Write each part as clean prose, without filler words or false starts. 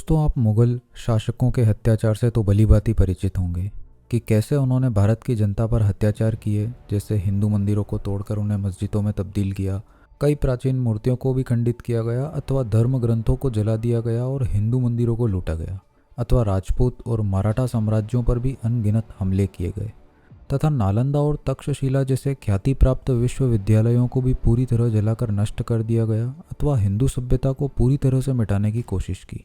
दोस्तों, आप मुग़ल शासकों के अत्याचार से तो भलीभांति परिचित होंगे कि कैसे उन्होंने भारत की जनता पर अत्याचार किए, जैसे हिंदू मंदिरों को तोड़कर उन्हें मस्जिदों में तब्दील किया, कई प्राचीन मूर्तियों को भी खंडित किया गया अथवा धर्म ग्रंथों को जला दिया गया और हिंदू मंदिरों को लूटा गया, अथवा राजपूत और मराठा साम्राज्यों पर भी अनगिनत हमले किए गए तथा नालंदा और तक्षशिला जैसे ख्याति प्राप्त विश्वविद्यालयों को भी पूरी तरह जलाकर नष्ट कर दिया गया अथवा हिंदू सभ्यता को पूरी तरह से मिटाने की कोशिश की।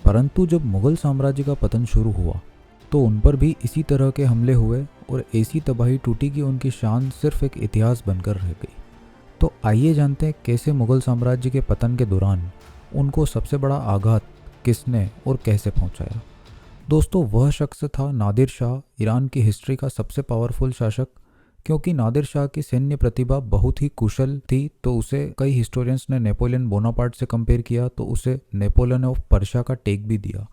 परंतु जब मुगल साम्राज्य का पतन शुरू हुआ तो उन पर भी इसी तरह के हमले हुए और ऐसी तबाही टूटी कि उनकी शान सिर्फ एक इतिहास बनकर रह गई। तो आइए जानते हैं कैसे मुगल साम्राज्य के पतन के दौरान उनको सबसे बड़ा आघात किसने और कैसे पहुंचाया। दोस्तों, वह शख्स था नादिर शाह, ईरान की हिस्ट्री का सबसे पावरफुल शासक। क्योंकि नादिर शाह की सैन्य प्रतिभा बहुत ही कुशल थी तो उसे कई हिस्टोरियंस ने नेपोलियन बोनापार्ट से कंपेयर किया तो उसे नेपोलियन ऑफ पर्शिया का टेक भी दिया,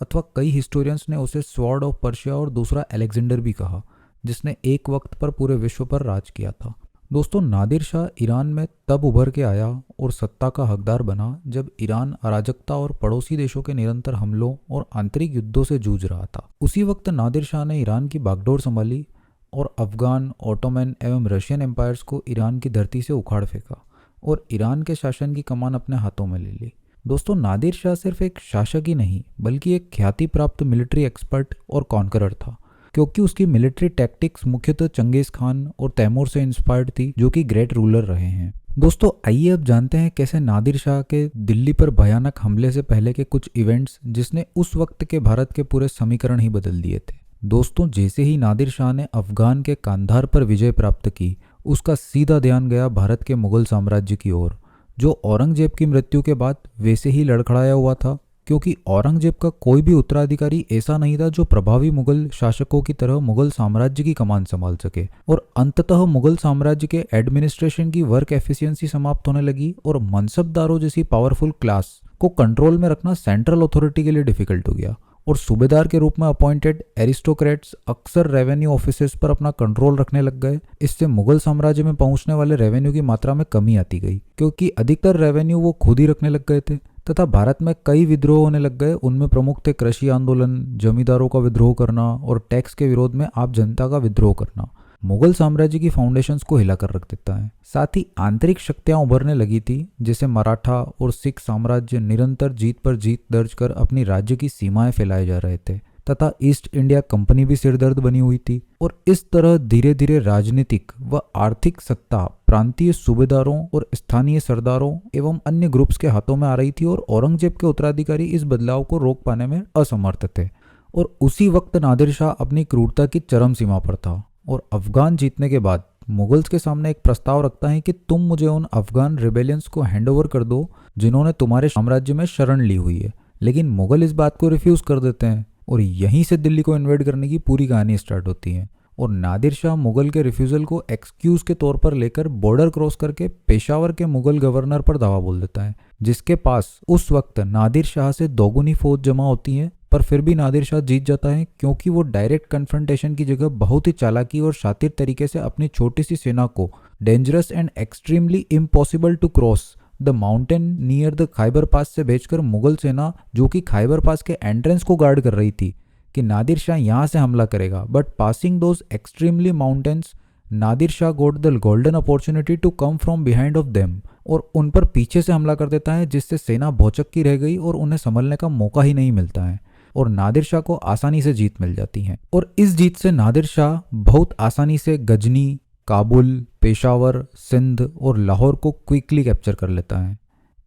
अथवा कई हिस्टोरियंस ने उसे स्वॉर्ड ऑफ पर्शिया और दूसरा अलेक्जेंडर भी कहा, जिसने एक वक्त पर पूरे विश्व पर राज किया था। दोस्तों, नादिर शाह ईरान में तब उभर के आया और सत्ता का हकदार बना जब ईरान अराजकता और पड़ोसी देशों के निरंतर हमलों और आंतरिक युद्धों से जूझ रहा था। उसी वक्त नादिर शाह ने ईरान की बागडोर संभाली और अफगान, ऑटोमन एवं रशियन एम्पायर्स को ईरान की धरती से उखाड़ फेंका और ईरान के शासन की कमान अपने हाथों में ले ली। दोस्तों, नादिर शाह सिर्फ एक शासक ही नहीं बल्कि एक ख्याति प्राप्त मिलिट्री एक्सपर्ट और कॉन्करर था, क्योंकि उसकी मिलिट्री टैक्टिक्स मुख्यतः चंगेज खान और तैमूर से इंस्पायर्ड थी, जो कि ग्रेट रूलर रहे हैं। दोस्तों, आइए अब जानते हैं कैसे नादिर शाह के दिल्ली पर भयानक हमले से पहले के कुछ इवेंट्स जिसने उस वक्त के भारत के पूरे समीकरण ही बदल दिए थे। दोस्तों, जैसे ही नादिर शाह ने अफगान के कांधार पर विजय प्राप्त की, उसका सीधा ध्यान गया भारत के मुगल साम्राज्य की ओर, जो औरंगजेब की मृत्यु के बाद वैसे ही लड़खड़ाया हुआ था, क्योंकि औरंगजेब का कोई भी उत्तराधिकारी ऐसा नहीं था जो प्रभावी मुगल शासकों की तरह मुगल साम्राज्य की कमान संभाल सके। और अंततः मुगल साम्राज्य के एडमिनिस्ट्रेशन की वर्क एफिशिएंसी समाप्त होने लगी और मनसबदारों जैसी पावरफुल क्लास को कंट्रोल में रखना सेंट्रल अथॉरिटी के लिए डिफिकल्ट हो गया और सूबेदार के रूप में अपॉइंटेड एरिस्टोक्रेट्स अक्सर रेवेन्यू ऑफिसेस पर अपना कंट्रोल रखने लग गए। इससे मुगल साम्राज्य में पहुंचने वाले रेवेन्यू की मात्रा में कमी आती गई, क्योंकि अधिकतर रेवेन्यू वो खुद ही रखने लग गए थे तथा भारत में कई विद्रोह होने लग गए। उनमें प्रमुख थे कृषि आंदोलन, जमींदारों का विद्रोह करना और टैक्स के विरोध में आम जनता का विद्रोह करना मुगल साम्राज्य की फाउंडेशंस को हिलाकर रख देता है। साथ ही आंतरिक शक्तियां उभरने लगी थी, जैसे मराठा और सिख साम्राज्य निरंतर जीत पर जीत दर्ज कर अपनी राज्य की सीमाएं फैलाए जा रहे थे तथा ईस्ट इंडिया कंपनी भी सिरदर्द बनी हुई थी। और इस तरह धीरे धीरे राजनीतिक व आर्थिक सत्ता प्रांतीय सूबेदारों और स्थानीय सरदारों एवं अन्य ग्रुप्स के हाथों में आ रही थी और औरंगजेब के उत्तराधिकारी इस बदलाव को रोक पाने में असमर्थ थे। और उसी वक्त नादिर शाह अपनी क्रूरता की चरम सीमा पर था और अफगान जीतने के बाद मुगल्स के सामने एक प्रस्ताव रखता है कि तुम मुझे उन अफगान रिबेलियंस को हैंडओवर कर दो जिन्होंने तुम्हारे साम्राज्य में शरण ली हुई है। लेकिन मुगल इस बात को रिफ्यूज कर देते हैं और यहीं से दिल्ली को इन्वेड करने की पूरी कहानी स्टार्ट होती है। और नादिर शाह मुगल के रिफ्यूजल को एक्सक्यूज के तौर पर लेकर बॉर्डर क्रॉस करके पेशावर के मुगल गवर्नर पर दावा बोल देता है, जिसके पास उस वक्त नादिर शाह से दोगुनी फौज जमा होती है। पर फिर भी नादिर शाह जीत जाता है, क्योंकि वो डायरेक्ट कन्फ्रंटेशन की जगह बहुत ही चालाकी और शातिर तरीके से अपनी छोटी सी सेना को dangerous and extremely impossible to cross the mountain near the Khyber pass से भेजकर मुगल सेना, जो कि खैबर पास के एंट्रेंस को गार्ड कर रही थी, कि नादिर शाह यहाँ से हमला करेगा। But passing those extremely mountains, Nadir Shah got the golden opportunity to come from behind of them, और उन पर पीछे से हमला कर देता है, जिससे सेना भौचक्की रह गई और उन्हें संभलने का मौका ही नहीं मिलता है और नादिर शाह को आसानी से जीत मिल जाती है। और इस जीत से नादिर शाह बहुत आसानी से गजनी, काबुल, पेशावर, सिंध और लाहौर को क्विकली कैप्चर कर लेता है।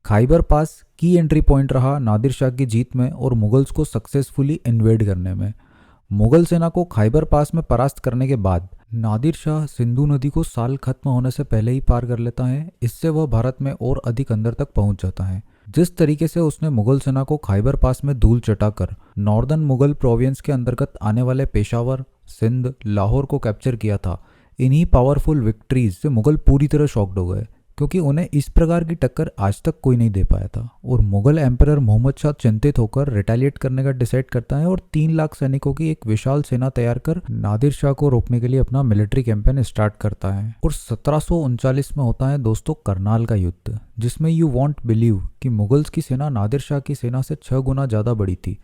खैबर पास की एंट्री पॉइंट रहा नादिर शाह की जीत में और मुगल्स को सक्सेसफुली इन्वेड करने में। मुगल सेना को खैबर पास में परास्त करने के बाद नादिर शाह सिंधु नदी को साल खत्म होने से पहले ही पार कर लेता है। इससे वह भारत में और अधिक अंदर तक पहुंच जाता है। जिस तरीके से उसने मुगल सेना को खैबर पास में धूल चटाकर नॉर्दर्न मुगल प्रोविंस के अंतर्गत आने वाले पेशावर, सिंध, लाहौर को कैप्चर किया था, इन्हीं पावरफुल विक्ट्रीज से मुगल पूरी तरह शॉक्ड हो गए, क्योंकि उन्हें इस प्रकार की टक्कर आज तक कोई नहीं दे पाया था। और मुगल एम्परर मोहम्मद शाह चिंतित होकर रिटेलिएट करने का डिसाइड करता है और 3 लाख सैनिकों की एक विशाल सेना तैयार कर नादिर शाह को रोकने के लिए अपना मिलिट्री कैंपेन स्टार्ट करता है। और 1739 में होता है दोस्तों करनाल का युद्ध, जिसमें यू वॉन्ट बिलीव कि मुगल्स की सेना नादिर शाह की सेना से 6 गुना ज़्यादा बड़ी थी।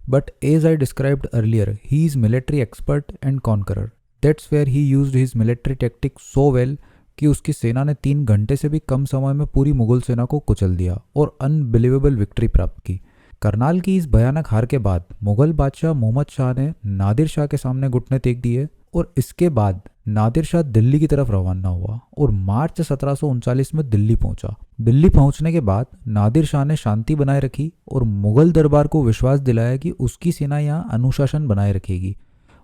But as I described earlier, he is military expert and conqueror. That's where he used his military tactic so well कि उसकी सेना ने 3 घंटे से भी कम समय में पूरी मुगल सेना को कुचल दिया और अनबिलीवेबल विक्ट्री प्राप्त की। करनाल की इस भयानक हार के बाद मुगल बादशाह मोहम्मद शाह ने नादिर शाह के सामने घुटने टेक दिए और इसके बाद नादिर शाह दिल्ली की तरफ रवाना हुआ और मार्च 1739 में दिल्ली पहुंचा। दिल्ली पहुंचने के बाद नादिर शाह ने शांति बनाए रखी और मुगल दरबार को विश्वास दिलाया कि उसकी सेना यहां अनुशासन बनाए रखेगी,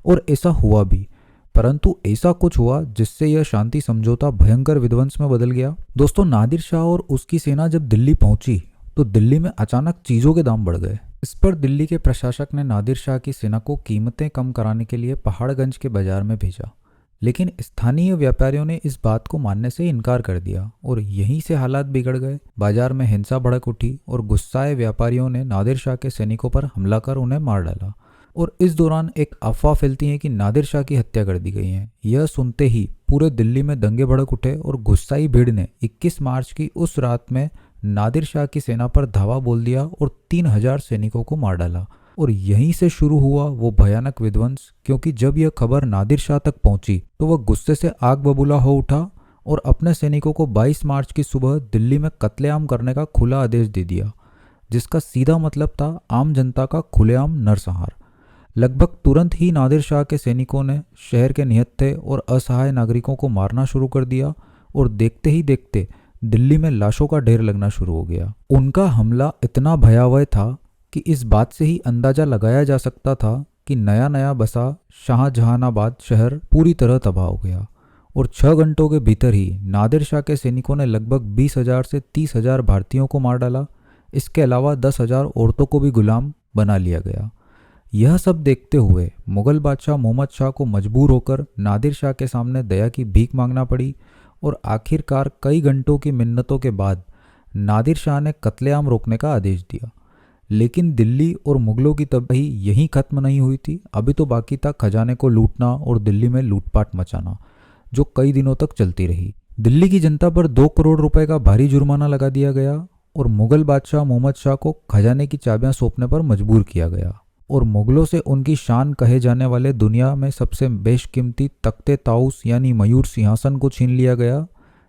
और ऐसा हुआ भी। परंतु ऐसा कुछ हुआ जिससे यह शांति समझौता भयंकर विध्वंस में बदल गया। दोस्तों, नादिर शाह और उसकी सेना जब दिल्ली पहुंची तो दिल्ली में अचानक चीज़ों के दाम बढ़ गए। इस पर दिल्ली के प्रशासक ने नादिर शाह की सेना को कीमतें कम कराने के लिए पहाड़गंज के बाजार में भेजा, लेकिन स्थानीय व्यापारियों ने इस बात को मानने से इनकार कर दिया और यहीं से हालात बिगड़ गए। बाजार में हिंसा भड़क उठी और गुस्साए व्यापारियों ने नादिर शाह के सैनिकों पर हमला कर उन्हें मार डाला। और इस दौरान एक अफवाह फैलती है कि नादिर शाह की हत्या कर दी गई है। यह सुनते ही पूरे दिल्ली में दंगे भड़क उठे और गुस्साई भीड़ ने 21 मार्च की उस रात में नादिर शाह की सेना पर धावा बोल दिया और 3000 सैनिकों को मार डाला। और यहीं से शुरू हुआ वो भयानक विध्वंस, क्योंकि जब यह खबर नादिर शाह तक पहुंची तो वह गुस्से से आग बबूला हो उठा और अपने सैनिकों को 22 मार्च की सुबह दिल्ली में कत्लेआम करने का खुला आदेश दे दिया, जिसका सीधा मतलब था आम जनता का खुलेआम नरसंहार। लगभग तुरंत ही नादिर शाह के सैनिकों ने शहर के निहत्थे और असहाय नागरिकों को मारना शुरू कर दिया और देखते ही देखते दिल्ली में लाशों का ढेर लगना शुरू हो गया। उनका हमला इतना भयावह था कि इस बात से ही अंदाजा लगाया जा सकता था कि नया नया बसा शाहजहानाबाद शहर पूरी तरह तबाह हो गया और 6 घंटों के भीतर ही नादिर शाह के सैनिकों ने लगभग 20,000 से 30,000 भारतीयों को मार डाला। इसके अलावा 10,000 औरतों को भी गुलाम बना लिया गया। यह सब देखते हुए मुगल बादशाह मोहम्मद शाह को मजबूर होकर नादिर शाह के सामने दया की भीख मांगना पड़ी और आखिरकार कई घंटों की मिन्नतों के बाद नादिर शाह ने कत्लेआम रोकने का आदेश दिया। लेकिन दिल्ली और मुगलों की तबाही यहीं खत्म नहीं हुई थी। अभी तो बाकी था खजाने को लूटना और दिल्ली में लूटपाट मचाना, जो कई दिनों तक चलती रही। दिल्ली की जनता पर 2 करोड़ रुपए का भारी जुर्माना लगा दिया गया और मुगल बादशाह मोहम्मद शाह को खजाने की चाबियां सौंपने पर मजबूर किया गया और मुगलों से उनकी शान कहे जाने वाले दुनिया में सबसे बेशकीमती तख्ते ताउस यानी मयूर सिंहासन को छीन लिया गया।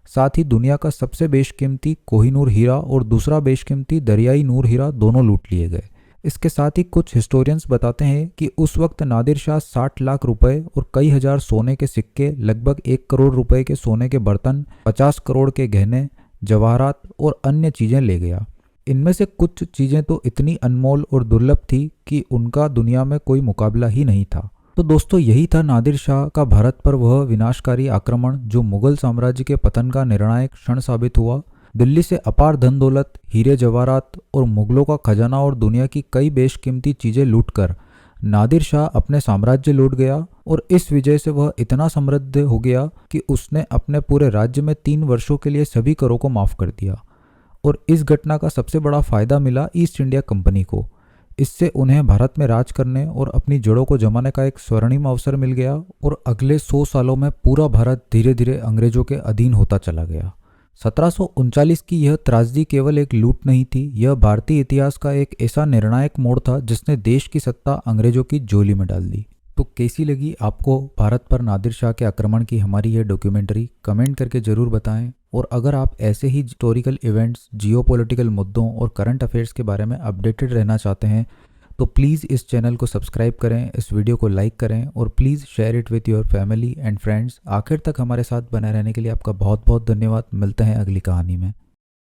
साथ ही दुनिया का सबसे बेशकीमती कोहिनूर हीरा और दूसरा बेशकीमती दरियाई नूर हीरा दोनों लूट लिए गए। इसके साथ ही कुछ हिस्टोरियंस बताते हैं कि उस वक्त नादिर शाह 60 लाख रुपए और कई हजार सोने के सिक्के, लगभग 1 करोड़ रुपए के सोने के बर्तन, 50 करोड़ के गहने, जवाहरात और अन्य चीजें ले गया। इनमें से कुछ चीजें तो इतनी अनमोल और दुर्लभ थी कि उनका दुनिया में कोई मुकाबला ही नहीं था। तो दोस्तों, यही था नादिर शाह का भारत पर वह विनाशकारी आक्रमण जो मुगल साम्राज्य के पतन का निर्णायक क्षण साबित हुआ। दिल्ली से अपार धन दौलत, हीरे जवाहरात और मुगलों का खजाना और दुनिया की कई बेशकीमती चीजें लूटकर नादिर शाह अपने साम्राज्य लौट गया और इस विजय से वह इतना समृद्ध हो गया कि उसने अपने पूरे राज्य में 3 वर्षों के लिए सभी करों को माफ कर दिया। और इस घटना का सबसे बड़ा फायदा मिला ईस्ट इंडिया कंपनी को। इससे उन्हें भारत में राज करने और अपनी जड़ों को जमाने का एक स्वर्णिम अवसर मिल गया और अगले 100 सालों में पूरा भारत धीरे धीरे अंग्रेजों के अधीन होता चला गया। 1739 की यह त्रासदी केवल एक लूट नहीं थी, यह भारतीय इतिहास का एक ऐसा निर्णायक मोड़ था जिसने देश की सत्ता अंग्रेजों की झोली में डाल दी। तो कैसी लगी आपको भारत पर नादिर शाह के आक्रमण की हमारी यह डॉक्यूमेंट्री? कमेंट करके ज़रूर बताएं। और अगर आप ऐसे ही हिस्टोरिकल इवेंट्स, जियोपॉलिटिकल मुद्दों और करंट अफेयर्स के बारे में अपडेटेड रहना चाहते हैं तो प्लीज़ इस चैनल को सब्सक्राइब करें, इस वीडियो को लाइक करें और please share it with your family and friends. आखिर तक हमारे साथ बने रहने के लिए आपका बहुत बहुत धन्यवाद। मिलते हैं अगली कहानी में।